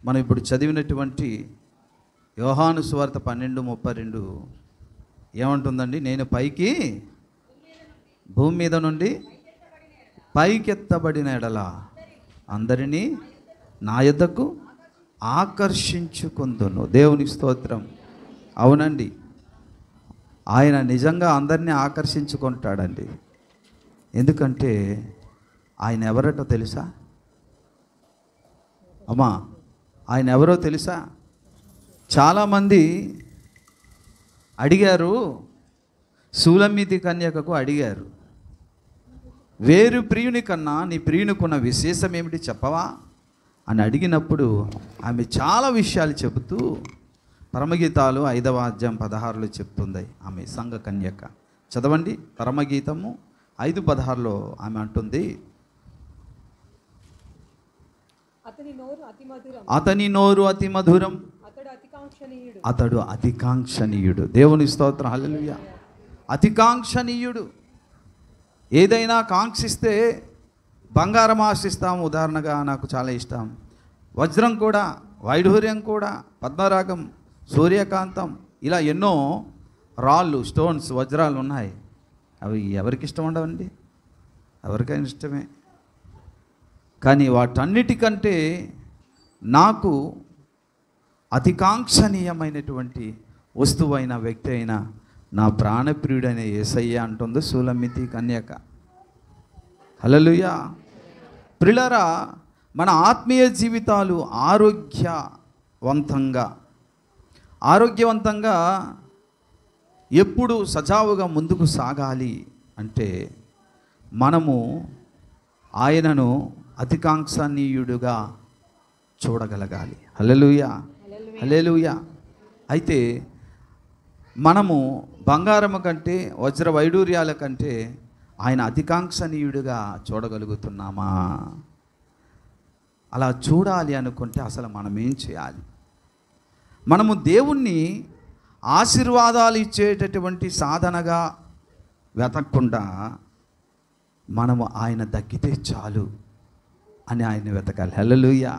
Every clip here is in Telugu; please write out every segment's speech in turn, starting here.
మనం ఇప్పుడు చదివినటువంటి యోహాను సువార్త 12:32 ఏమంటుందండి? నేను పైకి భూమి మీద నుండి పైకెత్తబడిన ఎడల అందరినీ నా యొద్దకు ఆకర్షించుకుందును. దేవుని స్తోత్రం. అవునండి, ఆయన నిజంగా అందరినీ ఆకర్షించుకుంటాడండి. ఎందుకంటే ఆయన ఎవరటో తెలుసా అమ్మా? ఆయన ఎవరో తెలుసా? చాలామంది అడిగారు, సూలమ్మితి కన్యకకు అడిగారు, వేరు ప్రియుని కన్నా నీ ప్రియునికున్న విశేషం ఏమిటి చెప్పవా అని అడిగినప్పుడు ఆమె చాలా విషయాలు చెబుతూ పరమగీతాలు 5వ అధ్యాయం 16లో చెప్తుంది. ఆమె సంఘ కన్యక. చదవండి, పరమగీతము 5:16లో ఆమె అంటుంది, అతని నోరు అతి మధురం, అతడు అతికాంక్షణీయుడు. దేవుని స్తోత్రం, హల్లెలూయా. అతికాంక్షణీయుడు. ఏదైనా కాంక్షిస్తే బంగారం ఆశిస్తాము. ఉదాహరణగా నాకు చాలా ఇష్టం వజ్రం కూడా, వైఢూర్యం కూడా, పద్మరాగం, సూర్యకాంతం, ఇలా ఎన్నో రాళ్ళు, స్టోన్స్, వజ్రాలు ఉన్నాయి. అవి ఎవరికి ఇష్టం ఉండవండి? ఎవరికైనా ఇష్టమే. కానీ వాటన్నిటికంటే నాకు అతికాంక్షణీయమైనటువంటి వస్తువైన వ్యక్తి అయిన నా ప్రాణప్రియుడైన యేసయ్య అంటుంది సూలమ్మితి కన్యక. హల్లెలూయా. ప్రియులారా, మన ఆత్మీయ జీవితాలు ఆరోగ్యవంతంగా ఎప్పుడు సజావుగా ముందుకు సాగాలి అంటే మనము ఆయనను అతికాంక్షణీయుడుగా చూడగలగాలి. హల్లెలూయా, హల్లెలూయా. అయితే మనము బంగారము కంటే, వజ్ర వైడూర్యాల కంటే ఆయన అతికాంక్షణీయుడిగా చూడగలుగుతున్నామా? అలా చూడాలి అనుకుంటే అసలు మనం ఏం చేయాలి? మనము దేవుణ్ణి ఆశీర్వాదాలు ఇచ్చేటటువంటి సాధనగా వెతకకుండా మనము ఆయన దక్కితే చాలు అని ఆయన వెతకాలి. హల్లెలూయా.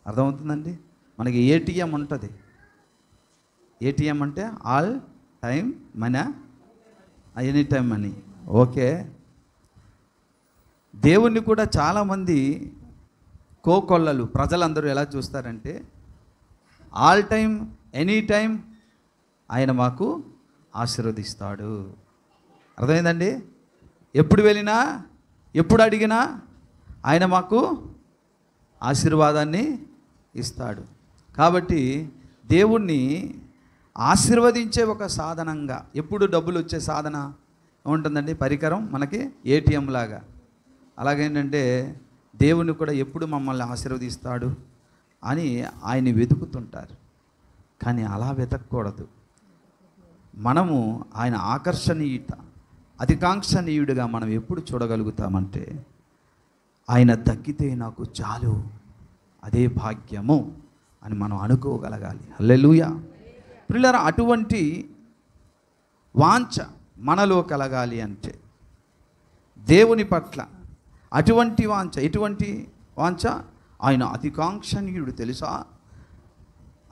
అర్థమవుతుందండి? మనకి ఏటీఎం ఉంటుంది. ఏటీఎం అంటే all time money, any time money. Okay, దేవుణ్ణి కూడా చాలామంది కోకొల్లలు ప్రజలందరూ ఎలా చూస్తారంటే ఆల్ టైం, ఎనీ టైం ఆయన మాకు ఆశీర్వదిస్తాడు. అర్థమైందండి? ఎప్పుడు వెళ్ళినా, ఎప్పుడు అడిగినా ఆయన మాకు ఆశీర్వాదాన్ని ఇస్తాడు. కాబట్టి దేవుణ్ణి ఆశీర్వదించే ఒక సాధనంగా, ఎప్పుడు డబ్బులు వచ్చే సాధన ఏముంటుందండి? పరికరం మనకి ఏటీఎం లాగా. అలాగేంటంటే దేవుణ్ణి కూడా ఎప్పుడు మమ్మల్ని ఆశీర్వదిస్తాడు అని ఆయన్ని వెతుకుతుంటారు. కానీ అలా వెతకూడదు. మనము ఆయన అతికాంక్షణీయుడిగా మనం ఎప్పుడు చూడగలుగుతామంటే ఆయన దక్కితే నాకు చాలు, అదే భాగ్యము అని మనం అనుకోగలగాలి. హల్లెలూయా. ప్రియులారా, అటువంటి వాంఛ మనలో కలగాలి అంటే దేవుని పట్ల అటువంటి వాంఛ, ఎటువంటి వాంఛ? ఆయన అతికాంక్షణీయుడు తెలుసా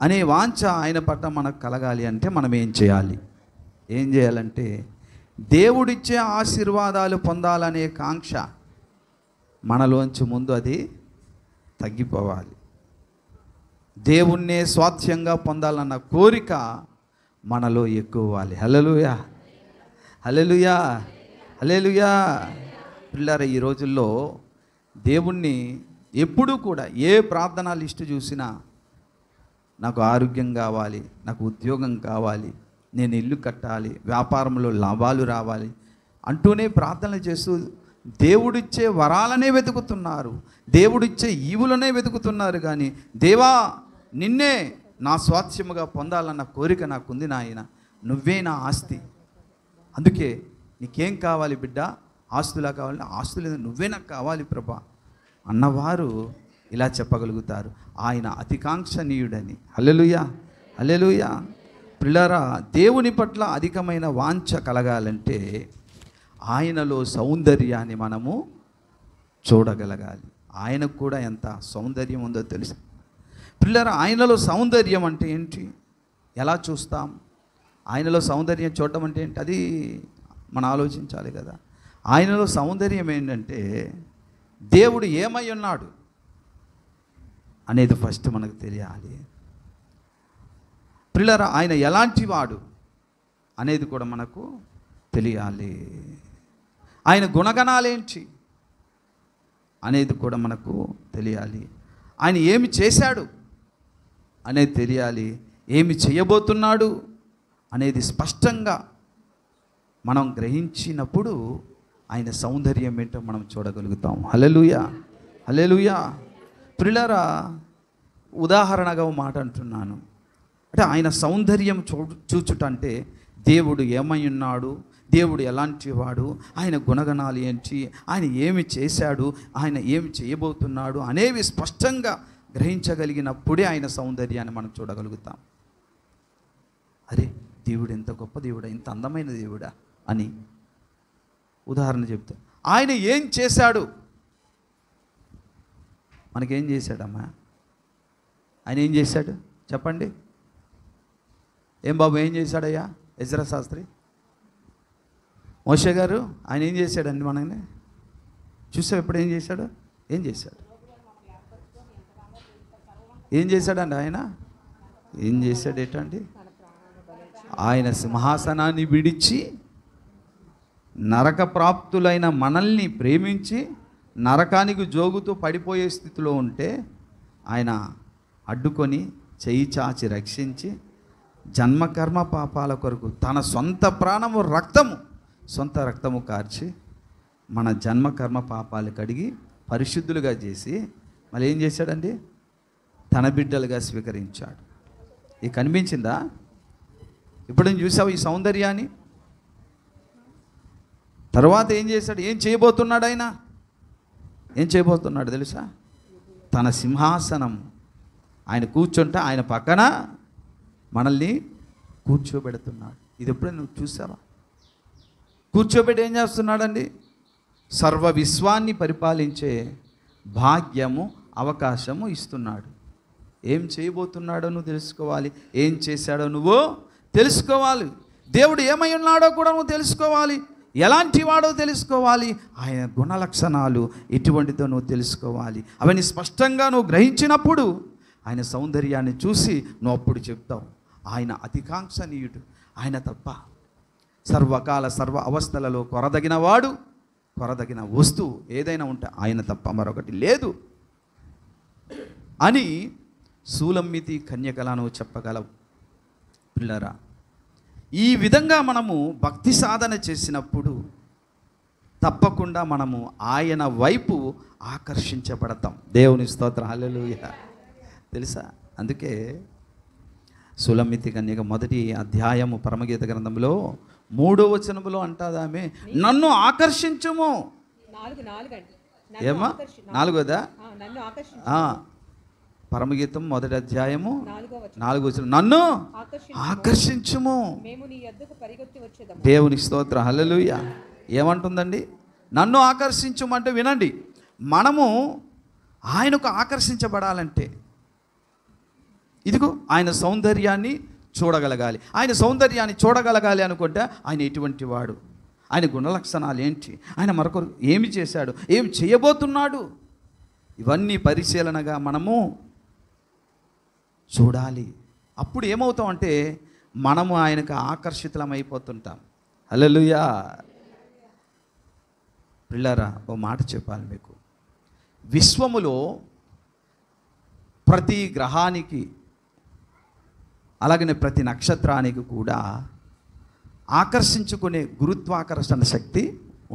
అనే వాంఛ ఆయన పట్ల మనకు కలగాలి అంటే మనం ఏం చేయాలి? ఏం చేయాలంటే దేవుడిచ్చే ఆశీర్వాదాలు పొందాలనే కాంక్ష మనలోంచి ముందు అది తగ్గిపోవాలి. దేవుణ్ణే స్వాస్థ్యంగా పొందాలన్న కోరిక మనలో ఎక్కువాలి. హల్లెలూయా, హల్లెలూయా, హల్లెలూయా. పిల్లరా, ఈ రోజుల్లో దేవుణ్ణి ఎప్పుడూ కూడా ఏ ప్రార్థన లిస్టు చూసినా నాకు ఆరోగ్యం కావాలి, నాకు ఉద్యోగం కావాలి, నేను ఇల్లు కట్టాలి, వ్యాపారంలో లాభాలు రావాలి అంటూనే ప్రార్థనలు చేస్తూ దేవుడిచ్చే వరాలనే వెతుకుతున్నారు, దేవుడిచ్చే ఈవులనే వెతుకుతున్నారు. కానీ దేవా, నిన్నే నా స్వాస్థ్యముగా పొందాలన్న కోరిక నాకుంది నాయన, నువ్వే నా ఆస్తి, అందుకే నీకేం కావాలి బిడ్డ? ఆస్తులా కావాలి? ఆస్తులు నువ్వే నాకు కావాలి ప్రభా అన్నవారు ఇలా చెప్పగలుగుతారు, ఆయన అతికాంక్షణీయుడని. హల్లెలూయా, హల్లెలూయా. ప్రియులారా, దేవుని పట్ల అధికమైన వాంఛ కలగాలంటే ఆయనలో సౌందర్యాన్ని మనము చూడగలగాలి. ఆయనకు కూడా ఎంత సౌందర్యం ఉందో తెలుసు. పిల్లరా, ఆయనలో సౌందర్యం అంటే ఏంటి? ఎలా చూస్తాం? ఆయనలో సౌందర్యం చూడటం అంటే ఏంటి? అది మనం ఆలోచించాలి కదా. ఆయనలో సౌందర్యం ఏంటంటే దేవుడు ఏమై ఉన్నాడు అనేది ఫస్ట్ మనకు తెలియాలి. పిల్లరా, ఆయన ఎలాంటి వాడు అనేది కూడా మనకు తెలియాలి. ఆయన గుణగణాలేంటి అనేది కూడా మనకు తెలియాలి. ఆయన ఏమి చేశాడు అనేది తెలియాలి. ఏమి చేయబోతున్నాడు అనేది స్పష్టంగా మనం గ్రహించినప్పుడు ఆయన సౌందర్యం ఏంటో మనం చూడగలుగుతాం. హల్లెలూయా, హల్లెలూయా. ప్రియులారా, ఉదాహరణగా ఒక మాట అంటున్నాను. అంటే ఆయన సౌందర్యం చూచుట అంటే దేవుడు ఏమై ఉన్నాడు, దేవుడు ఎలాంటి వాడు, ఆయన గుణగణాలు ఏంటి, ఆయన ఏమి చేశాడు, ఆయన ఏమి చేయబోతున్నాడు అనేవి స్పష్టంగా గ్రహించగలిగినప్పుడే ఆయన సౌందర్యాన్ని మనం చూడగలుగుతాం. అరే, దేవుడు ఎంత గొప్ప దేవుడా, ఇంత అందమైన దేవుడా అని. ఉదాహరణ చెప్తా, ఆయన ఏం చేశాడు, మనకేం చేశాడమ్మా? ఆయన ఏం చేశాడు చెప్పండి? ఏం బాబు ఏం చేశాడయ్యా? ఎజ్రా శాస్త్రి, మోషే గారు, ఆయన ఏం చేశాడండి? మనల్ని చూసావు ఎప్పుడు? ఏం చేశాడు? ఏం చేశాడు? ఏం చేశాడండి ఆయన? ఏం చేశాడు ఏంటండి? ఆయన సింహాసనాన్ని విడిచి నరక ప్రాప్తులైన మనల్ని ప్రేమించి నరకానికి జోగుతూ పడిపోయే స్థితిలో ఉంటే ఆయన అడ్డుకొని చెయ్యి చాచి రక్షించి జన్మకర్మ పాపాల కొరకు తన సొంత ప్రాణము సొంత రక్తము కార్చి మన జన్మకర్మ పాపాలు కడిగి పరిశుద్ధులుగా చేసి మళ్ళీ ఏం చేశాడండి? తన బిడ్డలుగా స్వీకరించాడు. ఇది కనిపించిందా? ఇప్పుడు నేను చూసావు ఈ సౌందర్యాన్ని? తర్వాత ఏం చేశాడు? ఏం చేయబోతున్నాడు ఆయన? ఏం చేయబోతున్నాడు తెలుసా? తన సింహాసనం ఆయన కూర్చుంటే ఆయన పక్కన మనల్ని కూర్చోబెడుతున్నాడు. ఇది ఎప్పుడైనా నువ్వు చూసావా? కూర్చోబెట్టి ఏం చేస్తున్నాడండి? సర్వ విశ్వాన్ని పరిపాలించే భాగ్యము, అవకాశము ఇస్తున్నాడు. ఏం చేయబోతున్నాడో నువ్వు తెలుసుకోవాలి. ఏం చేశాడో నువ్వు తెలుసుకోవాలి. దేవుడు ఏమై ఉన్నాడో కూడా నువ్వు తెలుసుకోవాలి. ఎలాంటి వాడో తెలుసుకోవాలి. ఆయన గుణ లక్షణాలు ఎటువంటిదో నువ్వు తెలుసుకోవాలి. అవన్నీ స్పష్టంగా నువ్వు గ్రహించినప్పుడు ఆయన సౌందర్యాన్ని చూసి నువ్వు అప్పుడు చెప్తావు, ఆయన అతికాంక్షణీయుడు, ఆయన తప్ప సర్వకాల సర్వ అవస్థలలో కొరదగిన వాడు, కొరదగిన వస్తువు ఏదైనా ఉంటే ఆయన తప్ప మరొకటి లేదు అని సూలమ్మితి కన్యకలా నువ్వు చెప్పగలవు. పిల్లరా, ఈ విధంగా మనము భక్తి సాధన చేసినప్పుడు తప్పకుండా మనము ఆయన వైపు ఆకర్షించబడతాం. దేవుని స్తోత్రం, హల్లెలూయా. తెలుసా? అందుకే సులమితి కన్యక మొదటి అధ్యాయము పరమగీత గ్రంథంలో 3వ వచనములో అంటాదామె, నన్ను ఆకర్షించుము. ఏమా? 4వదా? పరమగీతం మొదటి అధ్యాయము 4వ వచనం, నన్ను ఆకర్షించుము. దేవుని స్తోత్రం, హల్లెలూయా. ఏమంటుందండి? నన్ను ఆకర్షించుమంటే వినండి, మనము ఆయనకు ఆకర్షించబడాలంటే ఇదిగో ఆయన సౌందర్యాన్ని చూడగలగాలి. ఆయన సౌందర్యాన్ని చూడగలగాలి అనుకుంటే ఆయన ఎటువంటి వాడు, ఆయన గుణలక్షణాలు ఏంటి, ఆయన మరొకరు ఏమి చేశాడు, ఏమి చేయబోతున్నాడు, ఇవన్నీ పరిశీలనగా మనము చూడాలి. అప్పుడు ఏమవుతామంటే మనము ఆయనకు ఆకర్షితులమైపోతుంటాం. హల్లెలూయా. పిల్లరా, ఓ మాట చెప్పాలి మీకు. విశ్వములో ప్రతి గ్రహానికి అలాగనే ప్రతి నక్షత్రానికి కూడా ఆకర్షించుకునే గురుత్వాకర్షణ శక్తి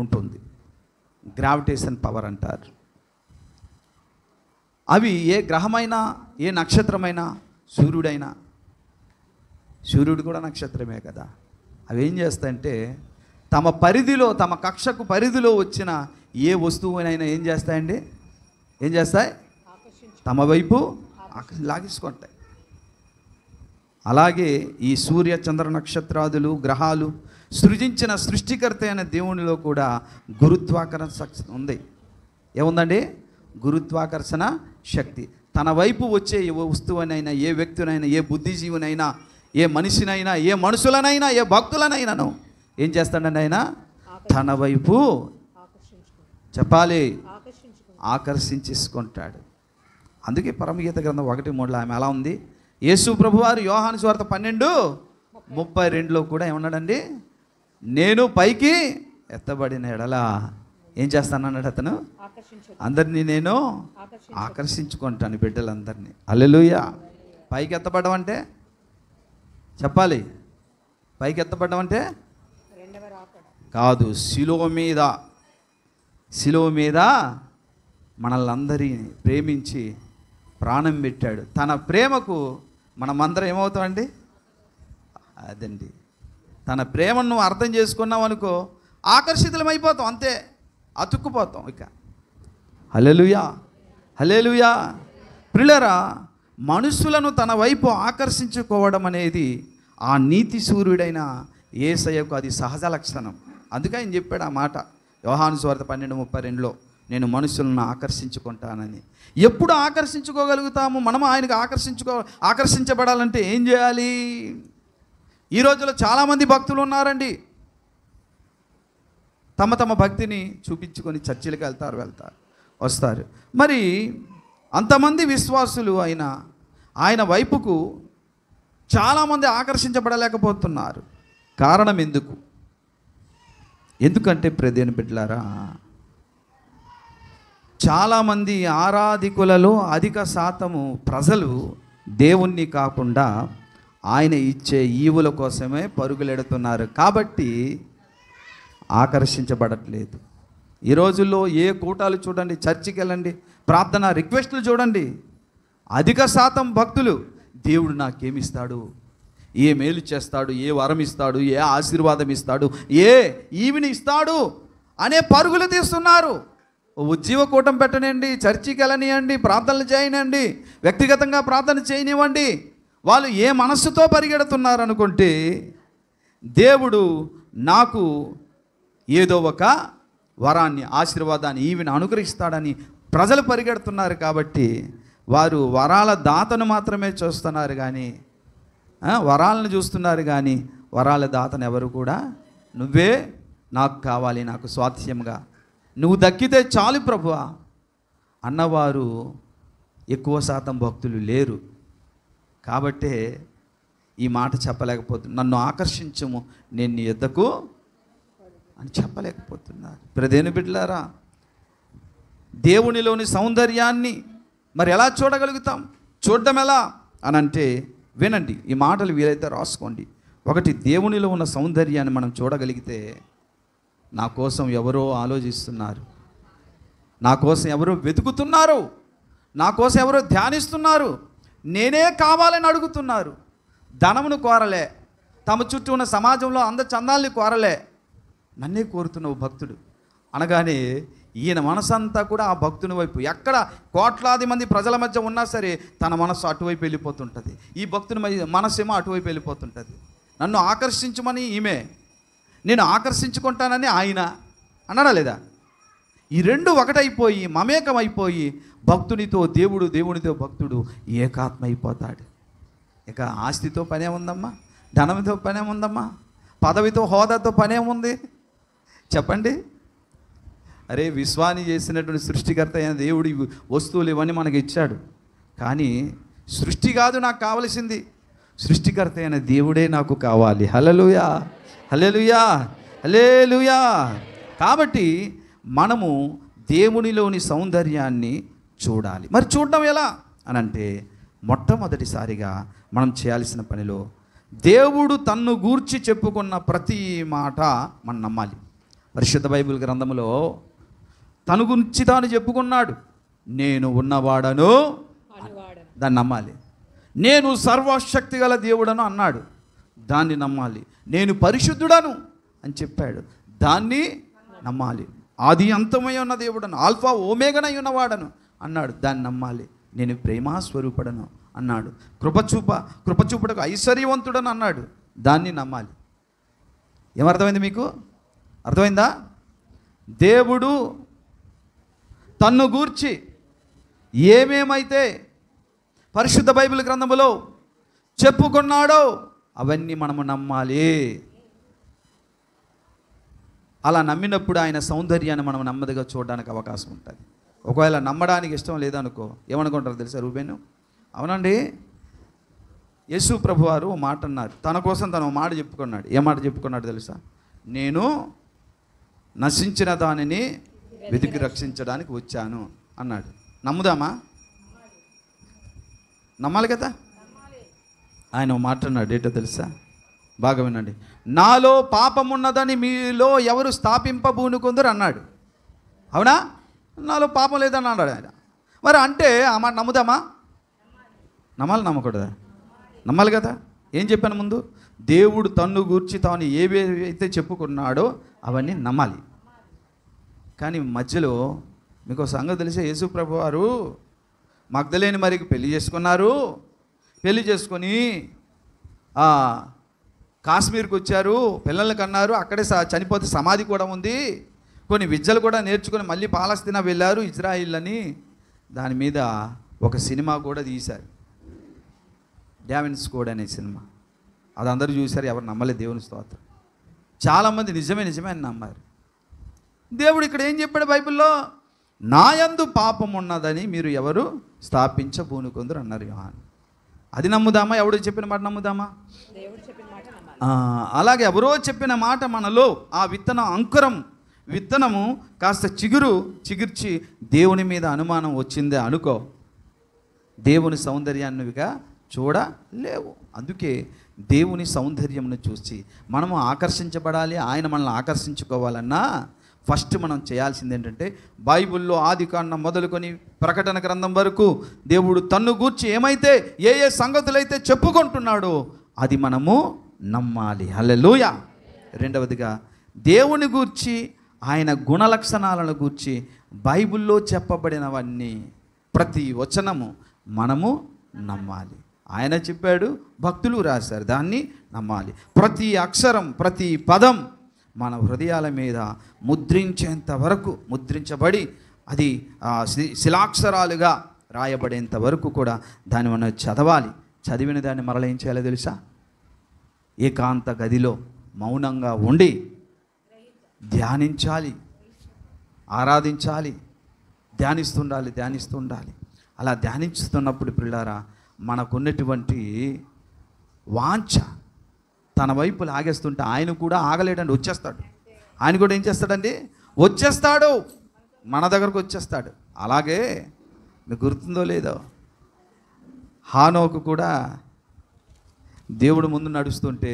ఉంటుంది. గ్రావిటేషన్ పవర్ అంటారు. అవి ఏ గ్రహమైనా ఏ నక్షత్రమైనా, సూర్యుడైనా, సూర్యుడు కూడా నక్షత్రమే కదా, అవి ఏం చేస్తాయంటే తమ పరిధిలో, తమ కక్షకు పరిధిలో వచ్చిన ఏ వస్తువునైనా ఏం చేస్తాయండి? ఏం చేస్తాయి? తమ వైపు లాగేసుకుంటాయి. అలాగే ఈ సూర్య చంద్ర నక్షత్రాదులు గ్రహాలు సృజించిన సృష్టికర్త అయిన దేవునిలో కూడా గురుత్వాకర్షణ శక్తి ఉంది. ఏముందండి? గురుత్వాకర్షణ శక్తి. తన వైపు వచ్చే ఏ వస్తువునైనా, ఏ వ్యక్తినైనా, ఏ బుద్ధిజీవునైనా, ఏ మనిషినైనా, ఏ మనుషులనైనా, ఏ భక్తులనైనాను ఏం చేస్తాడండి ఆయన? తన వైపు చెప్పాలి, ఆకర్షించుకుంటాడు. అందుకే పరమగీత గ్రంథం 1:3 ఆమె ఎలా ఉంది? యేసు ప్రభువారు యోహాను సువార్త 12:32లో కూడా ఏమన్నాడండి? నేను పైకి ఎత్తబడిన ఎడల ఏం చేస్తానన్నాడు అతను? అందరినీ నేను ఆకర్షించుకుంటాను, బిడ్డలందరినీ. హల్లెలూయా. పైకి ఎత్తబడడం అంటే చెప్పాలి, పైకి ఎత్తబడడం అంటే కాదు, శిలువ మీద మనల్ని అందరినీ ప్రేమించి ప్రాణం పెట్టాడు. తన ప్రేమకు మనమందరం ఏమవుతామండి? అదండి, తన ప్రేమను నువ్వు అర్థం చేసుకున్నావు అనుకో, ఆకర్షితులమైపోతాం, అంతే, అతుక్కుపోతాం ఇక. హల్లెలూయా, హల్లెలూయా. ప్రియులారా, మనుషులను తన వైపు ఆకర్షించుకోవడం అనేది ఆ నీతి సూర్యుడైన యేసయ్యకు అది సహజ లక్షణం. అందుకే ఆయన చెప్పాడు ఆ మాట యోహాను సువార్త 12:32లో, నేను మనుషులను ఆకర్షించుకుంటానని. ఎప్పుడు ఆకర్షించుకోగలుగుతాము? మనం ఆయనకు ఆకర్షించబడాలంటే ఏం చేయాలి? ఈ రోజుల్లో చాలామంది భక్తులు ఉన్నారండి, తమ తమ భక్తిని చూపించుకొని చర్చిలకు వెళ్తారు, వస్తారు. మరి అంతమంది విశ్వాసులు అయినా ఆయన వైపుకు చాలామంది ఆకర్షించబడలేకపోతున్నారు. కారణం ఎందుకు? ఎందుకంటే ప్రియమైన బిడ్డలారా, చాలామంది ఆరాధికులలో అధిక శాతము ప్రజలు దేవుణ్ణి కాకుండా ఆయన ఇచ్చే ఈవుల కోసమే పరుగులెడుతున్నారు. కాబట్టి ఆకర్షించబడట్లేదు. ఈ రోజుల్లో ఏ కూటాలు చూడండి, చర్చికి వెళ్ళండి, ప్రార్థన రిక్వెస్టులు చూడండి, అధిక శాతం భక్తులు దేవుడు నాకేమిస్తాడు, ఏ మేలు చేస్తాడు, ఏ వరం ఇస్తాడు, ఏ ఆశీర్వాదం ఇస్తాడు, ఏ ఈవిని ఇస్తాడు అనే పరుగులు తీస్తున్నారు. ఉజ్జీవ కూటం పెట్టనివ్వండి, చర్చికి వెళ్ళనివ్వండి, ప్రార్థనలు చేయనివ్వండి, వ్యక్తిగతంగా ప్రార్థన చేయనివ్వండి, వాళ్ళు ఏ మనస్సుతో పరిగెడుతున్నారు అనుకుంటే, దేవుడు నాకు ఏదో ఒక వరాన్ని, ఆశీర్వాదాన్ని, ఈవిని అనుగ్రహిస్తాడని ప్రజలు పరిగెడుతున్నారు. కాబట్టి వారు వరాల దాతను మాత్రమే చూస్తున్నారు, కానీ వరాలను చూస్తున్నారు, కానీ వరాల దాతను ఎవరు కూడా నువ్వే నాకు కావాలి, నాకు స్వాస్థ్యంగా నువ్వు దక్కితే చాలు ప్రభువా అన్నవారు ఎక్కువ శాతం భక్తులు లేరు. కాబట్టే ఈ మాట చెప్పలేకపోతున్నారు. నన్ను ఆకర్షించము, నేను నీ యొద్దకు అని చెప్పలేకపోతున్నారు. ప్రదేను బిడ్డలారా, దేవునిలోని సౌందర్యాన్ని మరి ఎలా చూడగలుగుతాం? చూడడం ఎలా అని అంటే వినండి, ఈ మాటలు వీలైతే రాసుకోండి. ఒకటి, దేవునిలో ఉన్న సౌందర్యాన్ని మనం చూడగలిగితే, నా కోసం ఎవరో ఆలోచిస్తున్నారు, నా కోసం ఎవరో వెతుకుతున్నారు, నా కోసం ఎవరో ధ్యానిస్తున్నారు, నేనే కావాలని అడుగుతున్నారు. ధనమును కోరలే, తమ చుట్టూ ఉన్న సమాజంలో అందచందాల్ని కోరలే, నన్నే కోరుతున్నావు భక్తుడు అనగానే ఈయన మనసంతా కూడా ఆ భక్తుని వైపు, ఎక్కడ కోట్లాది మంది ప్రజల మధ్య ఉన్నా సరే తన మనస్సు అటువైపు వెళ్ళిపోతుంటుంది, ఈ భక్తుని మనస్సేమో అటువైపు వెళ్ళిపోతుంటుంది. నన్ను ఆకర్షించమని ఈమె, నేను ఆకర్షించుకుంటానని ఆయన అన్నాడా లేదా? ఈ రెండు ఒకటైపోయి మమేకమైపోయి భక్తునితో దేవుడు, దేవునితో భక్తుడు ఏకాత్మ అయిపోతాడు. ఇక ఆస్తితో పనే ఉందమ్మా, ధనంతో పనే ఉందమ్మా, పదవితో హోదాతో పనే ఉంది చెప్పండి. అరే, విశ్వాన్ని చేసినటువంటి సృష్టికర్త అయిన దేవుడు వస్తువులు ఇవన్నీ మనకి ఇచ్చాడు, కానీ సృష్టి కాదు నాకు కావలసింది, సృష్టికర్త అయిన దేవుడే నాకు కావాలి. హల్లెలూయా, హల్లెలూయా, హల్లెలూయా. కాబట్టి మనము దేవునిలోని సౌందర్యాన్ని చూడాలి. మరి చూడడం ఎలా అని అంటే, మొట్టమొదటిసారిగా మనం చేయాల్సిన పనిలో దేవుడు తన్ను గూర్చి చెప్పుకున్న ప్రతి మాట మనం నమ్మాలి. పరిశుద్ధ బైబిల్ గ్రంథంలో తను గురించి తాను చెప్పుకున్నాడు. నేను ఉన్నవాడను, దాన్ని నమ్మాలి. నేను సర్వశక్తి గల దేవుడను అన్నాడు, దాన్ని నమ్మాలి. నేను పరిశుద్ధుడను అని చెప్పాడు, దాన్ని నమ్మాలి. ఆది అంతమై ఉన్న దేవుడను, ఆల్ఫా ఓమేగనై ఉన్నవాడను అన్నాడు, దాన్ని నమ్మాలి. నేను ప్రేమాస్వరూపుడను అన్నాడు, కృపచూపుడకు ఐశ్వర్యవంతుడను అన్నాడు, దాన్ని నమ్మాలి. ఏమర్థమైంది మీకు? అర్థమైందా? దేవుడు తన్ను గూర్చి ఏమేమైతే పరిశుద్ధ బైబిల్ గ్రంథములో చెప్పుకున్నాడో అవన్నీ మనము నమ్మాలి. అలా నమ్మినప్పుడు ఆయన సౌందర్యాన్ని మనం నెమ్మదిగా చూడడానికి అవకాశం ఉంటుంది. ఒకవేళ నమ్మడానికి ఇష్టం లేదనుకో ఏమనుకుంటారు తెలుసా రూబేను? అవునండి, యేసు ప్రభు వారు ఓ మాట అన్నారు, తన కోసం తను మాట చెప్పుకున్నాడు. ఏ మాట చెప్పుకున్నాడు తెలుసా? నేను నశించిన దానిని వెతికి రక్షించడానికి వచ్చాను అన్నాడు. నమ్ముదామా? నమ్మాలి కదా. ఆయన ఓ మాట అన్నాడు, ఏంటో తెలుసా? బాగా వినండి. నాలో పాపం ఉన్నదని మీలో ఎవరు స్థాపింపబూనుకుందరు అన్నాడు. అవునా? నాలో పాపం లేదని అన్నాడు ఆయన. మరి అంటే ఆ మాట నమ్ముదామా? నమ్మాలి, నమ్మకూడదా? నమ్మాలి కదా. ఏం చెప్పాను ముందు? దేవుడు తన్ను గూర్చి తాను ఏవైతే చెప్పుకున్నాడో అవన్నీ నమ్మాలి. కానీ మధ్యలో మీకు సంగతి తెలిసే, యేసు ప్రభు వారు మగ్దలేని మరికి పెళ్లి చేసుకున్నారు. పెళ్లి చేసుకొని కాశ్మీర్కి వచ్చారు, పిల్లల్ని కన్నారు. అక్కడే చనిపోతే సమాధి కూడా ఉంది. కొన్ని విద్యలు కూడా నేర్చుకొని మళ్ళీ పాలస్తీనా వెళ్ళారు, ఇజ్రాయిల్ అని. దాని మీద ఒక సినిమా కూడా తీశారు, డావిన్స్ కోడ్ అనే సినిమా. అది అందరూ చూశారు, ఎవరు నమ్మలేదు. దేవుని స్తోత్రం. చాలామంది నిజమే అని నమ్మారు. దేవుడు ఇక్కడ ఏం చెప్పాడు బైబిల్లో? నాయందు పాపం ఉన్నదని మీరు ఎవరు స్థాపించబూనుకుందరు అన్నారు యోహాను. అది నమ్ముదామా? ఎవడు చెప్పిన మాట నమ్ముదామా? అలాగే ఎవరో చెప్పిన మాట మనలో ఆ విత్తనము కాస్త చిగుర్చి దేవుని మీద అనుమానం వచ్చిందే అనుకో, దేవుని సౌందర్యాన్నిగా చూడలేవు. అందుకే దేవుని సౌందర్యంను చూసి మనము ఆకర్షించబడాలి. ఆయన మనల్ని ఆకర్షించుకోవాలన్నా ఫస్ట్ మనం చేయాల్సింది ఏంటంటే, బైబిల్లో ఆదికాండం మొదలుకొని ప్రకటన గ్రంథం వరకు దేవుడు తన్ను గూర్చి ఏమైతే ఏ సంగతులైతే చెప్పుకుంటున్నాడో అది మనము నమ్మాలి. హల్లెలూయా. రెండవదిగా దేవుని గూర్చి, ఆయన గుణలక్షణాలను గూర్చి బైబిల్లో చెప్పబడినవన్నీ ప్రతి వచనము మనము నమ్మాలి. ఆయన చెప్పాడు, భక్తులు రాశారు, దాన్ని నమ్మాలి. ప్రతి అక్షరం, ప్రతి పదం మన హృదయాల మీద ముద్రించేంత వరకు, ముద్రించబడి అది శిలాక్షరాలుగా రాయబడేంత వరకు కూడా దాన్ని మనం చదవాలి. చదివిన దాన్ని మరలా ఏం చేయాలో తెలుసా? ఏకాంత గదిలో మౌనంగా ఉండి ధ్యానించాలి, ఆరాధించాలి, ధ్యానిస్తుండాలి. అలా ధ్యానిస్తున్నప్పుడు పిల్లారా, మనకున్నటువంటి వాంఛ తన వైపు లాగేస్తుంటే ఆయన కూడా ఆగలేడండి, వచ్చేస్తాడు. ఆయన కూడా ఏం చేస్తాడండి? వచ్చేస్తాడు, మన దగ్గరకు వచ్చేస్తాడు. అలాగే మీకు గుర్తుందో లేదో, హానోకు కూడా దేవుడు ముందు నడుస్తుంటే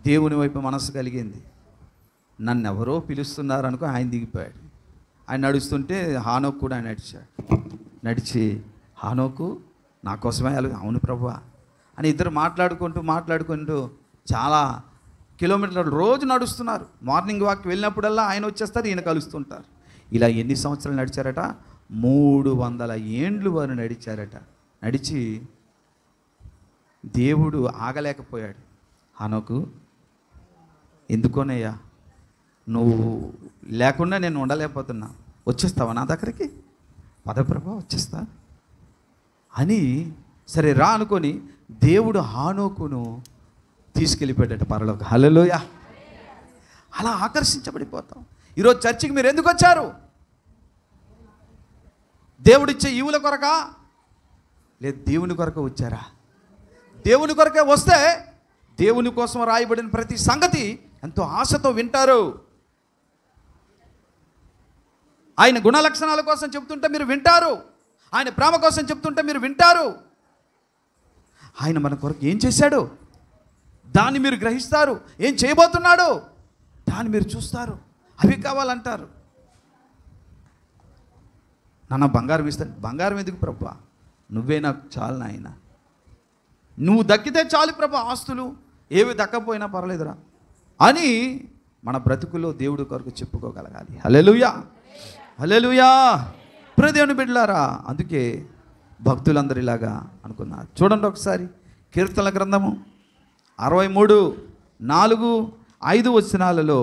దేవుని వైపు మనసు కలిగింది. నన్ను ఎవరో పిలుస్తున్నారు అనుకో ఆయన దిగిపోయాడు. ఆయన నడుస్తుంటే హానోకు కూడా నడిచి హానోకు నా కోసమే, అవును ప్రభువా అని ఇద్దరు మాట్లాడుకుంటూ చాలా కిలోమీటర్లు రోజు నడుస్తున్నారు. మార్నింగ్ వాక్కి వెళ్ళినప్పుడల్లా ఆయన వచ్చేస్తారు, ఈయన కలుస్తుంటారు. ఇలా ఎన్ని సంవత్సరాలు నడిచారట? 300 ఏండ్లు వారు నడిచారట. నడిచి దేవుడు ఆగలేకపోయాడు. హానోకు, ఎందుకోనయ్యా నువ్వు లేకుండా నేను ఉండలేకపోతున్నా, వచ్చేస్తావా నా దగ్గరికి? పదప్రభా వచ్చేస్తా అని, సరే రా అనుకొని దేవుడు హానోకును తీసుకెళ్ళిపోయాడట పరలోకి. హల్లెలూయా. అలా ఆకర్షించబడిపోతాం. ఈరోజు చర్చికి మీరు ఎందుకు వచ్చారు? దేవుడిచ్చే ఈవుల కొరకా? లేదు, దేవుని కొరకు వచ్చారా? దేవుని కొరకే వస్తే దేవుని కోసం రాయబడిన ప్రతి సంగతి ఎంతో ఆశతో వింటారు. ఆయన గుణలక్షణాల కోసం చెప్తుంటే మీరు వింటారు. ఆయన ప్రేమ కోసం చెప్తుంటే మీరు వింటారు. ఆయన మన కొరకు ఏం చేశాడు దాన్ని మీరు గ్రహిస్తారు. ఏం చేయబోతున్నాడు దాన్ని మీరు చూస్తారు. అవి కావాలంటారు. నాన్న బంగారం ఇస్తాను. బంగారం ఎందుకు ప్రభువా? నువ్వే నాకు చాలు నాయన, నువ్వు దక్కితే చాలు ప్రభు, ఆస్తులు ఏవి దక్కపోయినా పర్లేదురా అని మన బ్రతుకుల్లో దేవుడి కొరకు చెప్పుకోగలగాలి. హల్లెలూయా, హల్లెలూయా. ప్రియదేవుని బిడ్డలారా, అందుకే భక్తులందరూ ఇలాగా అనుకున్నారు. చూడండి ఒకసారి కీర్తనల గ్రంథము 63:4-5 వచనాలలో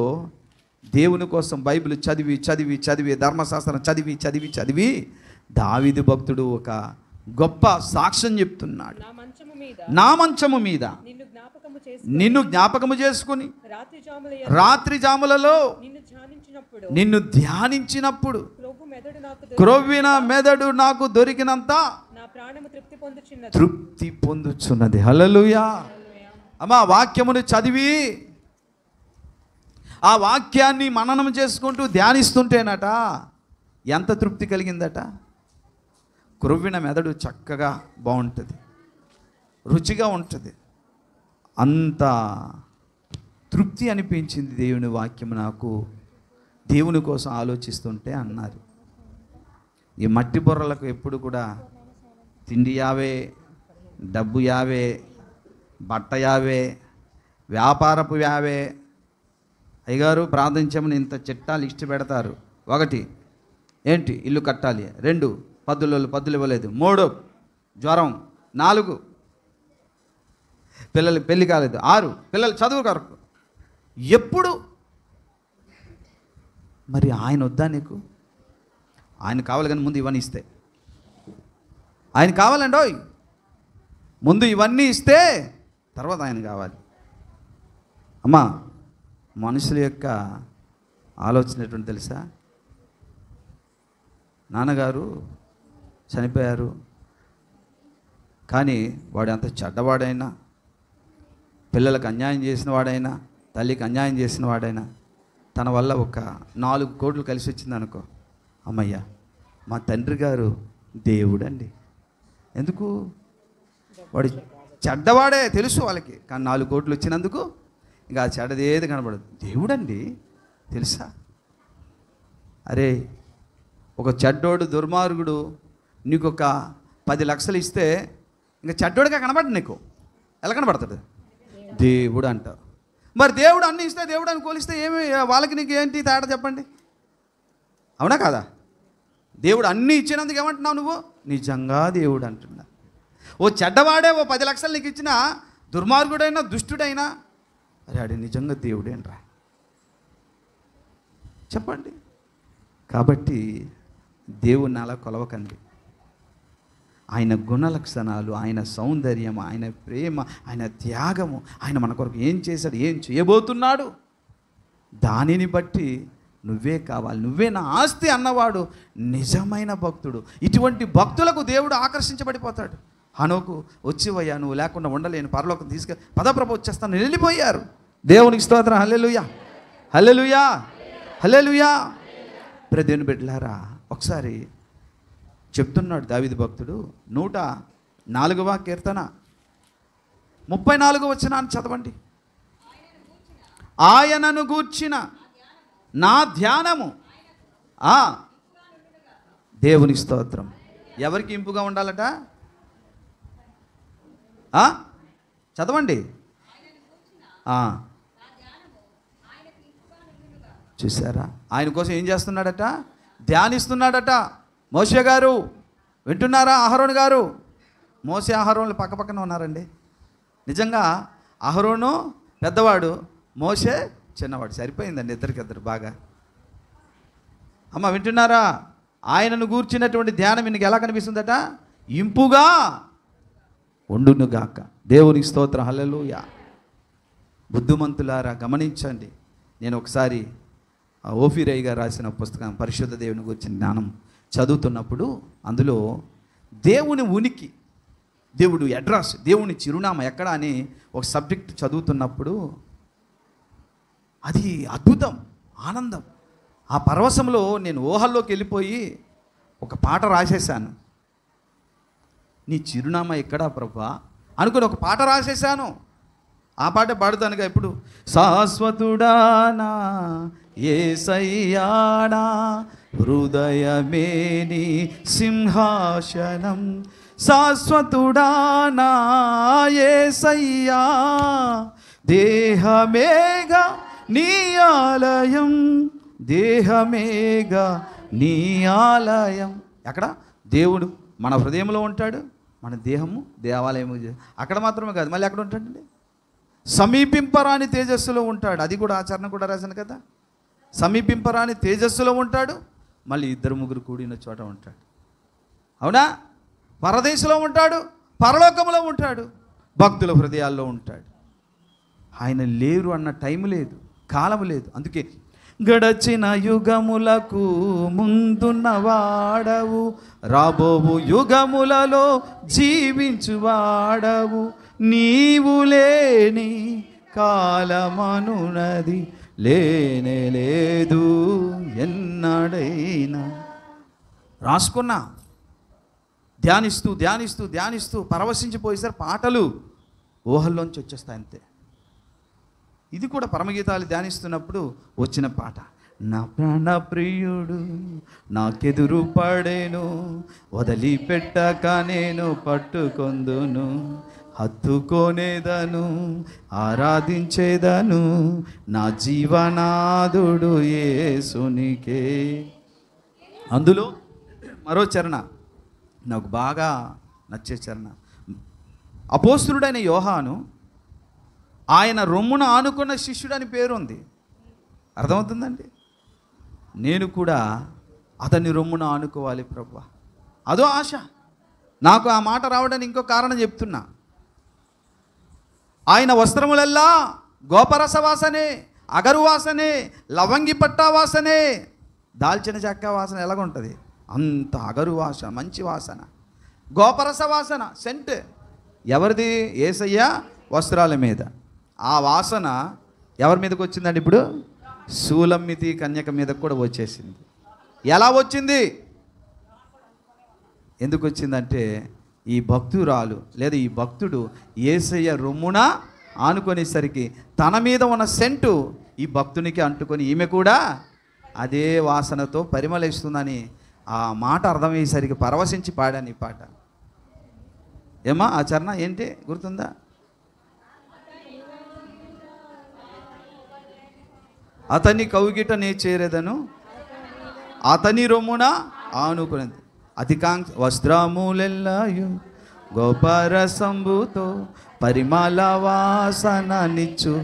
దేవుని కోసం బైబిల్ చదివి ధర్మశాస్త్రం చదివి దావీదు భక్తుడు ఒక గొప్ప సాక్ష్యం చెప్తున్నాడు. నా మంచము మీద నిన్ను జ్ఞాపకము చేసుకుని రాత్రి జాములలో నిన్ను ధ్యానించినప్పుడు క్రొవ్విన మెదడు నాకు దొరికినంత తృప్తి పొందుచున్నది. హల్లెలూయా. అమ్మా, వాక్యమును చదివి ఆ వాక్యాన్ని మననం చేసుకుంటూ ధ్యానిస్తుంటేనట ఎంత తృప్తి కలిగిందట. క్రొవ్విన మెదడు చక్కగా బాగుంటుంది, రుచిగా ఉంటుంది. అంత తృప్తి అనిపించింది దేవుని వాక్యం నాకు, దేవుని కోసం ఆలోచిస్తుంటే అన్నారు. ఈ మట్టి బుర్రలకు ఎప్పుడు కూడా తిండి యావే, డబ్బు యావే, బట్ట యావే, వ్యాపారపు యావే. అయ్యగారు ప్రార్థించమని ఇంత చిట్టా లిస్ట్ పెడతారు. 1 ఏంటి, ఇల్లు కట్టాలి. 2 పద్దులు ఇవ్వలేదు. 3 జ్వరం. 4 పిల్లలు పెళ్ళి కాలేదు. 6 పిల్లలు చదువు కొరకు. ఎప్పుడు మరి ఆయన వద్దా నీకు? ఆయన కావాలి కానీ ముందు ఇవన్నీ ఇస్తే, ఆయన కావాలండో ముందు ఇవన్నీ ఇస్తే తర్వాత ఆయన కావాలి. అమ్మా, మనుషుల యొక్క ఆలోచన ఎటువంటి తెలుసా? నాన్నగారు చనిపోయారు, కానీ వాడు ఎంత చెడ్డవాడైనా, పిల్లలకు అన్యాయం చేసిన వాడైనా, తల్లికి అన్యాయం చేసిన వాడైనా, తన వల్ల ఒక 4 కోట్లు కలిసి వచ్చింది అనుకో, అమ్మయ్య మా తండ్రి గారు దేవుడండి. ఎందుకు? వాడు చెడ్డవాడే తెలుసు వాళ్ళకి, కానీ 4 కోట్లు వచ్చినందుకు ఇంకా ఆ చెడ్డదేది కనబడదు. దేవుడండి తెలుసా? అరే, ఒక చెడ్డోడు దుర్మార్గుడు నీకు ఒక 10 లక్షలు ఇస్తే ఇంకా చెడ్డోడిగా కనబడదు. నీకు ఎలా కనబడతాడు? దేవుడు అంటావు. మరి దేవుడు అన్నీ ఇస్తే దేవుడు అని కోలిస్తే ఏమి వాళ్ళకి నీకు ఏంటి తేడా చెప్పండి? అవునా కాదా? దేవుడు అన్నీ ఇచ్చినందుకు ఏమంటున్నావు నువ్వు? నిజంగా దేవుడు అంటున్నా. ఓ చెడ్డవాడే ఓ 10 లక్షలు నీకు ఇచ్చినా, దుర్మార్గుడైనా దుష్టుడైనా, అరే ఆడి నిజంగా దేవుడేనరా చెప్పండి. కాబట్టి దేవుణ్ణి అలా కొలవకండి. ఆయన గుణ లక్షణాలు, ఆయన సౌందర్యం, ఆయన ప్రేమ, ఆయన త్యాగము, ఆయన మన కొరకు ఏం చేశాడు, ఏం చేయబోతున్నాడు, దానిని బట్టి నువ్వే కావాలి, నువ్వే నా ఆస్తి అన్నవాడు నిజమైన భక్తుడు. ఇటువంటి భక్తులకు దేవుడు ఆకర్షించబడిపోతాడు. హనోకు, వచ్చివయ్యా, నువ్వు లేకుండా ఉండలేను, పరలోకం తీసుకెళ్ళి పదప్రభు వచ్చేస్తాను వెళ్ళిపోయారు. దేవునికి స్తోత్రం. హల్లెలూయా, హల్లెలూయా, హల్లెలూయా. దేవుని బిడ్డలారా, ఒకసారి చెప్తున్నాడు దావీదు భక్తుడు 104వ కీర్తన 34వ వచనాన్ని చదవండి. ఆయనను గూర్చిన నా ధ్యానము. దేవుని స్తోత్రం. ఎవరికి ఇంపుగా ఉండాలట? చదవండి. చూసారా? ఆయన కోసం ఏం చేస్తున్నాడట? ధ్యానిస్తున్నాడట. మోషే గారు వింటున్నారా? అహరోను గారు, మోషే అహరోన్లు పక్కపక్కన ఉన్నారండి. నిజంగా అహరోను పెద్దవాడు, మోషే చిన్నవాడు. సరిపోయిందండి ఇద్దరికిద్దరు బాగా. అమ్మ వింటున్నారా? ఆయనను గూర్చినటువంటి ధ్యానం మీకు ఎలా కనిపిస్తుందట? ఇంపుగా ఉండునుగాక. దేవునికి స్తోత్రం. హల్లెలూయా. బుద్ధిమంతులారా గమనించండి. నేను ఒకసారి ఓఫీరయ్య గారు రాసిన పుస్తకం పరిశుద్ధ దేవుని గురించి జ్ఞానం చదువుతున్నప్పుడు అందులో దేవుని ఉనికి, దేవుడు అడ్రస్, దేవుని చిరునామా ఎక్కడ అని ఒక సబ్జెక్ట్ చదువుతున్నప్పుడు అది అద్భుతం, ఆనందం. ఆ పరవశంలో నేను ఊహల్లోకి వెళ్ళిపోయి ఒక పాట రాసేశాను. నీ చిరునామా ఎక్కడా ప్రభువా అనుకుని ఒక పాట రాసేశాను. ఆ పాట పాడుతానుగా ఇప్పుడు. శాశ్వతుడానా యేసయ్యానా హృదయమేని సింహాసనం, శాశ్వతుడానా యేసయ్యా దేహమేగా నీ ఆలయం, దేహమేగా నీ ఆలయం. ఎక్కడ? దేవుడు మన హృదయంలో ఉంటాడు, మన దేహము దేవాలయము. అక్కడ మాత్రమే కాదు, మళ్ళీ ఎక్కడ ఉంటాడండి? సమీపింపరాని తేజస్సులో ఉంటాడు. అది కూడా ఆచరణ కూడా రాశాను కదా. సమీపింపరాని తేజస్సులో ఉంటాడు, మళ్ళీ 2-3 కూడిన చోట ఉంటాడు. అవునా? పరదేశంలో ఉంటాడు, పరలోకంలో ఉంటాడు, భక్తుల హృదయాల్లో ఉంటాడు. ఆయన లేరు అన్న టైం లేదు, కాలం లేదు. అందుకే గడచిన యుగములకు ముందున్న వాడవు, రాబోవు యుగములలో జీవించువాడవు, నీవు లేని కాలమనునది లేనే లేదు ఎన్నడైనా. రాసుకున్నా, ధ్యానిస్తూ ధ్యానిస్తూ ధ్యానిస్తూ పరవశించిపోయేసరి పాటలు ఊహల్లోంచి వచ్చేస్తాయి అంతే. ఇది కూడా పరమగీతాలు ధ్యానిస్తున్నప్పుడు వచ్చిన పాట. నా ప్రాణ ప్రియుడు నాకెదురు పడేను, వదిలిపెట్టక నేను పట్టుకొందును, హత్తుకొనేదను ఆరాధించేదను, నా జీవనాథుడు యేసునికే. అందులో మరో చరణ నాకు బాగా నచ్చే చరణ. అపోస్తులుడైన యోహాను ఆయన రొమ్మున ఆనుకున్న శిష్యుడు అని పేరుంది. అర్థమవుతుందండి? నేను కూడా అతన్ని రొమ్మున ఆనుకోవాలి ప్రభువా, అదో ఆశ. నాకు ఆ మాట రావడానికి ఇంకో కారణం చెప్తున్నా. ఆయన వస్త్రములల్లా గోపరస వాసనే, అగరు వాసనే, లవంగి పట్టా వాసనే, దాల్చిన చెక్క వాసన ఎలాగుంటుంది అంత అగరు వాసన, మంచి వాసన, గోపరస వాసన, సెంట్. ఎవరిది? యేసయ్య వస్త్రాల మీద. ఆ వాసన ఎవరి మీదకి వచ్చిందండి? ఇప్పుడు సూలమ్మితి కన్యక మీదకి కూడా వచ్చేసింది. ఎలా వచ్చింది? ఎందుకు వచ్చిందంటే ఈ భక్తురాలు లేదా ఈ భక్తుడు యేసయ్య రొమ్మున ఆనుకునేసరికి తన మీద ఉన్న సెంటు ఈ భక్తునికి అంటుకొని ఈమె కూడా అదే వాసనతో పరిమళిస్తుందని ఆ మాట అర్థమయ్యేసరికి పరవశించి పాడాను ఈ పాట. ఏమా ఆ చరణ ఏంటి గుర్తుందా? అతని కౌగిట నే చేరేదను, అతని రొమ్మున ఆనుకునేది, అధికాంక్ష వస్త్రములెల్లాయు గోపరసంబుతో పరిమళ వాసన నిచ్చు.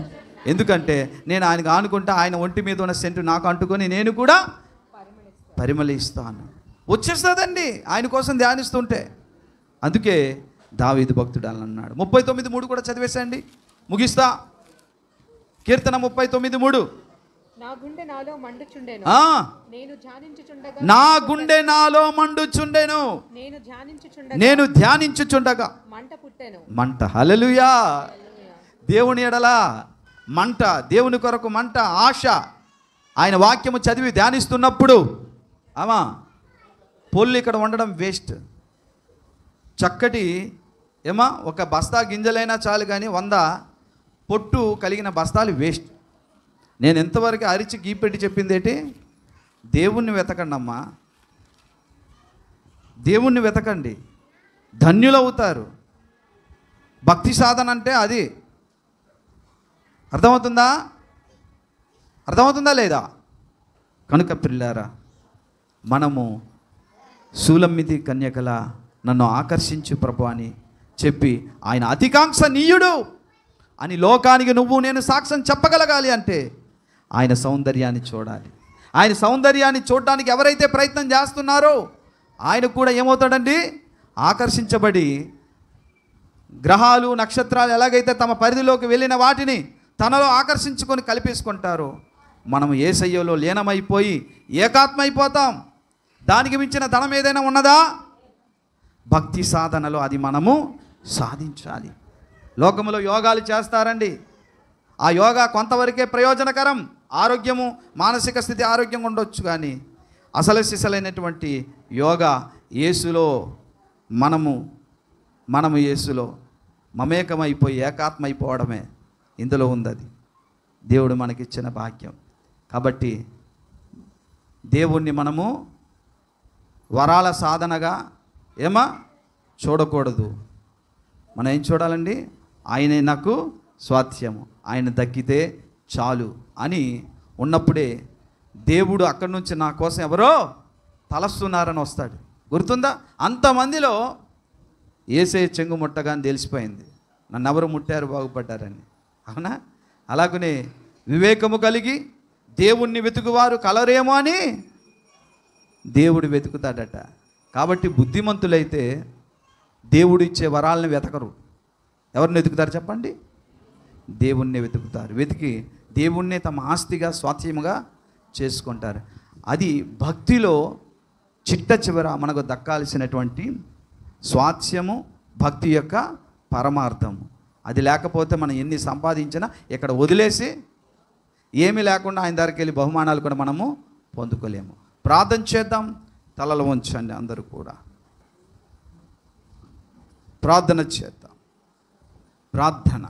ఎందుకంటే నేను ఆయనకు ఆనుకుంటే ఆయన ఒంటి మీద ఉన్న సెంటు నాకు అంటుకొని నేను కూడా పరిమళిస్తాను. వచ్చేస్తుందండి ఆయన కోసం ధ్యానిస్తుంటే. అందుకే దావీదు భక్తుడు అని అన్నాడు. 39:3 కూడా చదివేసండి, ముగిస్తా. కీర్తన 39:3. నా గుండె నాలో మండుచుండెను, నేను ధ్యానించుచుండగా మంట పుట్టెను. మంట. హల్లెలూయా. దేవుని ఎడల మంట, దేవుని కొరకు మంట, ఆశ. ఆయన వాక్యము చదివి ధ్యానిస్తున్నప్పుడు అమ్మా పొల్లు ఇక్కడ ఉండడం వేస్ట్. చక్కటి ఏమా ఒక బస్తా గింజలైనా చాలు, కానీ 100 పొట్టు కలిగిన బస్తాలు వేస్ట్. నేను ఎంతవరకు అరిచి గీపెట్టి చెప్పింది ఏంటి? దేవుణ్ణి వెతకండి అమ్మా, దేవుణ్ణి వెతకండి, ధన్యులవుతారు. భక్తి సాధన అంటే అది. అర్థమవుతుందా? అర్థమవుతుందా లేదా? కనుక పిల్లారా, మనము సూలమ్మితి కన్యకల నన్ను ఆకర్షించు ప్రభు అని చెప్పి ఆయన అతికాంక్షనీయుడు అని లోకానికి నువ్వు నేను సాక్ష్యం చెప్పగలగాలి అంటే ఆయన సౌందర్యాన్ని చూడాలి. ఆయన సౌందర్యాన్ని చూడడానికి ఎవరైతే ప్రయత్నం చేస్తున్నారో ఆయన కూడా ఏమవుతాడండి? ఆకర్షించబడి గ్రహాలు నక్షత్రాలు ఎలాగైతే తమ పరిధిలోకి వెళ్ళిన వాటిని తనలో ఆకర్షించుకొని కలిపేసుకుంటారో మనం యేసయ్యలో లీనమైపోయి ఏకాత్మైపోతాం. దానికి మించిన ధనం ఏదైనా ఉన్నదా? భక్తి సాధనలో అది మనము సాధించాలి. లోకములో యోగాలు చేస్తారండి, ఆ యోగా కొంతవరకే ప్రయోజనకరం, ఆరోగ్యము మానసిక స్థితి ఆరోగ్యంగా ఉండొచ్చు, కానీ అసలు సిసలైనటువంటి యోగా యేసులో మనము యేసులో మమేకమైపోయి ఏకాత్మైపోవడమే ఇందులో ఉంది. అది దేవుడు మనకిచ్చిన భాగ్యం. కాబట్టి దేవుణ్ణి మనము వరాల సాధనగా చూడకూడదు. మనం ఏం చూడాలండి? ఆయనే నాకు స్వాస్థ్యము, ఆయన దక్కితే చాలు అని ఉన్నప్పుడే దేవుడు అక్కడి నుంచి నా కోసం ఎవరో తలస్తున్నారని వస్తాడు. గుర్తుందా? అంతమందిలో ఏసే చెంగు ముట్టగానే తెలిసిపోయింది నన్ను ఎవరు ముట్టారు బాగుపడ్డారని. అవునా? అలాగనే వివేకము కలిగి దేవుణ్ణి వెతుకువారు కలరేమో అని దేవుడు వెతుకుతాడట. కాబట్టి బుద్ధిమంతులైతే దేవుడు ఇచ్చే వరాలను వెతకరు. ఎవరిని వెతుకుతారు చెప్పండి? దేవుణ్ణి వెతుకుతారు. వెతికి దేవుణ్ణే తమ ఆస్తిగా స్వాస్థ్యముగా చేసుకుంటారు. అది భక్తిలో చిట్ట చివర మనకు దక్కాల్సినటువంటి స్వాస్థ్యము, భక్తి యొక్క పరమార్థము. అది లేకపోతే మనం ఎన్ని సంపాదించినా ఇక్కడ వదిలేసి ఏమీ లేకుండా ఆయన దగ్గరికి వెళ్ళి బహుమానాలు కూడా మనము పొందుకోలేము. ప్రార్థన చేద్దాం. తలలు వంచండి అందరూ కూడా. ప్రార్థన చేద్దాం. ప్రార్థన.